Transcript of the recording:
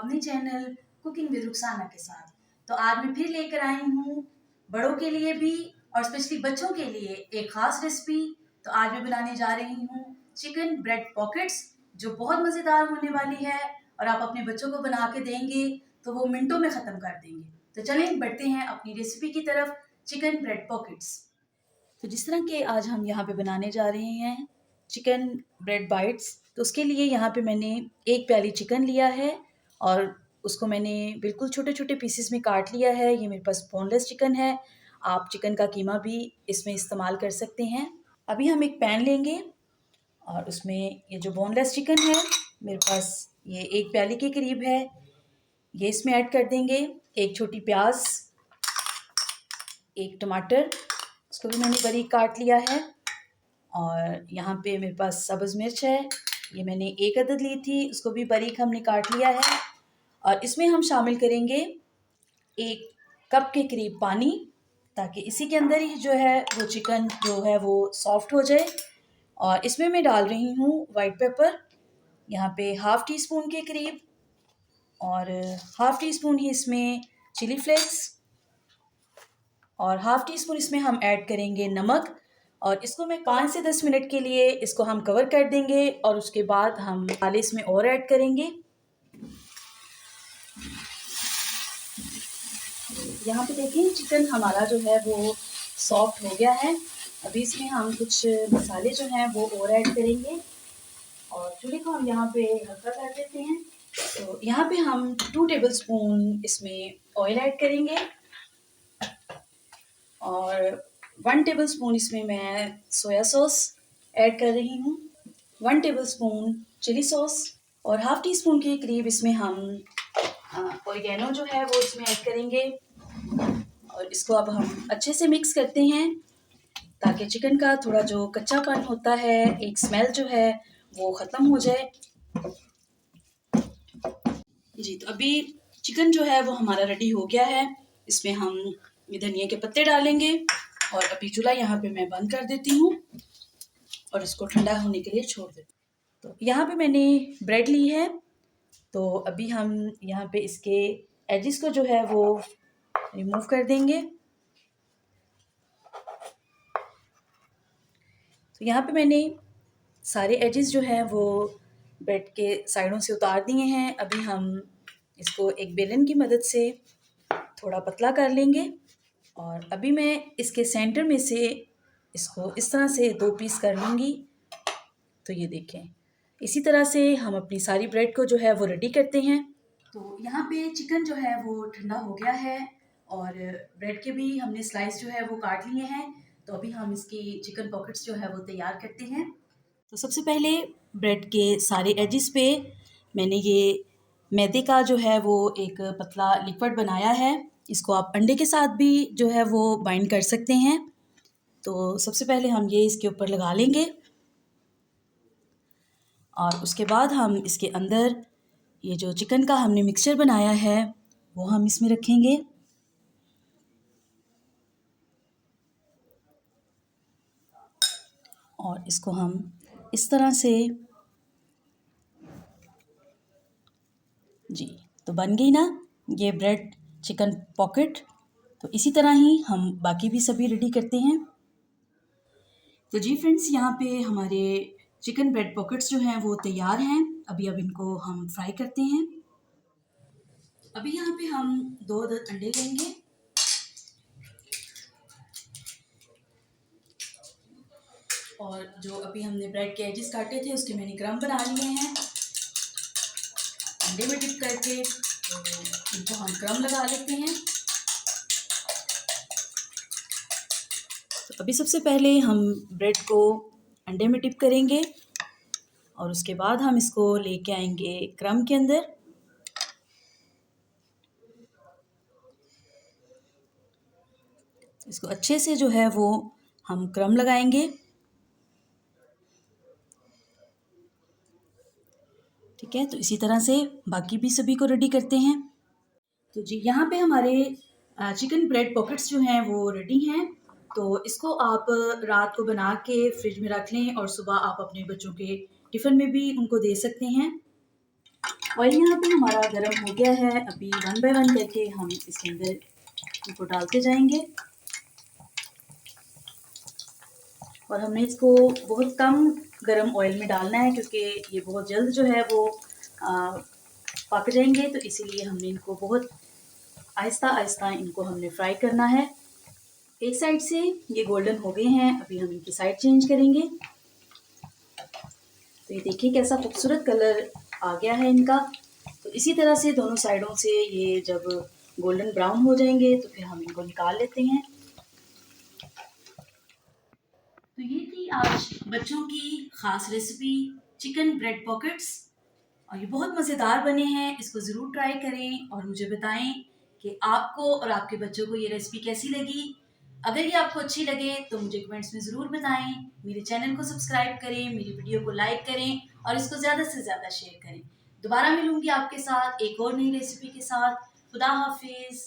अपने channel cooking with Rukhsana के साथ। तो आज मैं फिर लेकर आई हूँ बड़ों के लिए भी और स्पेशली बच्चों के लिए एक खास रेसिपी। तो आज मैं बनाने जा रही हूँ चिकन ब्रेड पॉकेट्स, जो बहुत मज़ेदार होने वाली है और आप अपने बच्चों को बना के देंगे तो वो मिनटों में ख़त्म कर देंगे। तो चलें बढ़ते हैं अपनी रेसिपी की तरफ, चिकन ब्रेड पॉकेट्स। तो जिस तरह के आज हम यहाँ पे बनाने जा रहे हैं चिकन ब्रेड बाइट्स, तो उसके लिए यहाँ पे मैंने एक प्याली चिकन लिया है और उसको मैंने बिल्कुल छोटे छोटे पीसेस में काट लिया है। ये मेरे पास बोनलेस चिकन है, आप चिकन का कीमा भी इसमें इस्तेमाल कर सकते हैं। अभी हम एक पैन लेंगे और उसमें ये जो बोनलेस चिकन है मेरे पास ये एक प्याली के करीब है, ये इसमें ऐड कर देंगे। एक छोटी प्याज, एक टमाटर, उसको भी मैंने बारीक काट लिया है। और यहाँ पे मेरे पास सब्ज़ मिर्च है, ये मैंने एक अदद ली थी, उसको भी बारीक हमने काट लिया है। और इसमें हम शामिल करेंगे एक कप के करीब पानी, ताकि इसी के अंदर ही जो है वो चिकन जो है वो सॉफ्ट हो जाए। और इसमें मैं डाल रही हूँ वाइट पेपर, यहाँ पे हाफ़ टी स्पून के करीब, और हाफ़ टी स्पून ही इसमें चिली फ्लेक्स, और हाफ़ टी स्पून इसमें हम ऐड करेंगे नमक। और इसको मैं 5 से 10 मिनट के लिए इसको हम कवर कर देंगे और उसके बाद हम मसाले इसमें और ऐड करेंगे। यहाँ पे देखिए चिकन हमारा जो है वो सॉफ्ट हो गया है। अभी इसमें हम कुछ मसाले जो हैं वो और ऐड करेंगे और चूल्हे को हम यहाँ पे हल्का कर देते हैं। तो यहाँ पे हम 2 टेबल स्पून इसमें ऑयल ऐड करेंगे और 1 टेबल स्पून इसमें मैं सोया सॉस ऐड कर रही हूँ, 1 टेबल स्पून चिली सॉस, और हाफ़ टी स्पून के करीब इसमें हम ऑरिगेनो जो है वो इसमें ऐड करेंगे। और इसको अब हम अच्छे से मिक्स करते हैं ताकि चिकन का थोड़ा जो कच्चापन होता है, एक स्मेल जो है वो ख़त्म हो जाए। जी, तो अभी चिकन जो है वो हमारा रेडी हो गया है। इसमें हम ये धनिया के पत्ते डालेंगे और अभी चूल्हा यहाँ पे मैं बंद कर देती हूँ और इसको ठंडा होने के लिए छोड़ देती हूँ। तो यहाँ पे मैंने ब्रेड ली है, तो अभी हम यहाँ पे इसके एजिस को जो है वो रिमूव कर देंगे। तो यहाँ पे मैंने सारे एजेस जो हैं वो ब्रेड के साइडों से उतार दिए हैं। अभी हम इसको एक बेलन की मदद से थोड़ा पतला कर लेंगे और अभी मैं इसके सेंटर में से इसको इस तरह से 2 पीस कर लूँगी। तो ये देखें, इसी तरह से हम अपनी सारी ब्रेड को जो है वो रेडी करते हैं। तो यहाँ पे चिकन जो है वो ठंडा हो गया है और ब्रेड के भी हमने स्लाइस जो है वो काट लिए हैं। तो अभी हम इसकी चिकन पॉकेट्स जो है वो तैयार करते हैं। तो सबसे पहले ब्रेड के सारे एजिस पे मैंने ये मैदे का जो है वो एक पतला लिक्विड बनाया है। इसको आप अंडे के साथ भी जो है वो बाइंड कर सकते हैं। तो सबसे पहले हम ये इसके ऊपर लगा लेंगे और उसके बाद हम इसके अंदर ये जो चिकन का हमने मिक्सचर बनाया है वो हम इसमें रखेंगे। और इसको हम इस तरह से, जी, तो बन गई ना ये ब्रेड चिकन पॉकेट। तो इसी तरह ही हम बाकी भी सभी रेडी करते हैं। तो जी फ्रेंड्स, यहाँ पे हमारे चिकन ब्रेड पॉकेट्स जो हैं वो तैयार हैं। अभी अब इनको हम फ्राई करते हैं। अभी यहाँ पे हम 2 अदद अंडे लेंगे और जो अभी हमने ब्रेड के एजेस काटे थे उसके मैंने क्रम्ब बना लिए हैं अंडे में डिप करके। तो इनको हम क्रम्ब लगा लेते हैं। तो अभी सबसे पहले हम ब्रेड को अंडे में डिप करेंगे और उसके बाद हम इसको लेके आएंगे क्रम्ब के अंदर। इसको अच्छे से जो है वो हम क्रम्ब लगाएंगे। ठीक है, तो इसी तरह से बाकी भी सभी को रेडी करते हैं। तो जी यहाँ पे हमारे चिकन ब्रेड पॉकेट्स जो हैं वो रेडी हैं। तो इसको आप रात को बना के फ्रिज में रख लें और सुबह आप अपने बच्चों के टिफ़िन में भी उनको दे सकते हैं। ऑयल यहाँ पे हमारा गर्म हो गया है। अभी 1 बाय 1 करके हम इसके अंदर इनको डालते जाएंगे और हमने इसको बहुत कम गर्म ऑयल में डालना है क्योंकि ये बहुत जल्द जो है वो पक जाएंगे, तो इसीलिए हमने इनको बहुत आहिस्ता आहिस्ता इनको हमने फ्राई करना है। एक साइड से ये गोल्डन हो गए हैं, अभी हम इनकी साइड चेंज करेंगे। तो ये देखिए कैसा खूबसूरत कलर आ गया है इनका। तो इसी तरह से दोनों साइडों से ये जब गोल्डन ब्राउन हो जाएंगे तो फिर हम इनको निकाल लेते हैं। तो ये थी आज बच्चों की ख़ास रेसिपी चिकन ब्रेड पॉकेट्स और ये बहुत मज़ेदार बने हैं। इसको ज़रूर ट्राई करें और मुझे बताएं कि आपको और आपके बच्चों को ये रेसिपी कैसी लगी। अगर ये आपको अच्छी लगे तो मुझे कमेंट्स में ज़रूर बताएं। मेरे चैनल को सब्सक्राइब करें, मेरी वीडियो को लाइक करें और इसको ज़्यादा से ज़्यादा शेयर करें। दोबारा मिलूंगी आपके साथ एक और नई रेसिपी के साथ। खुदा हाफिज़।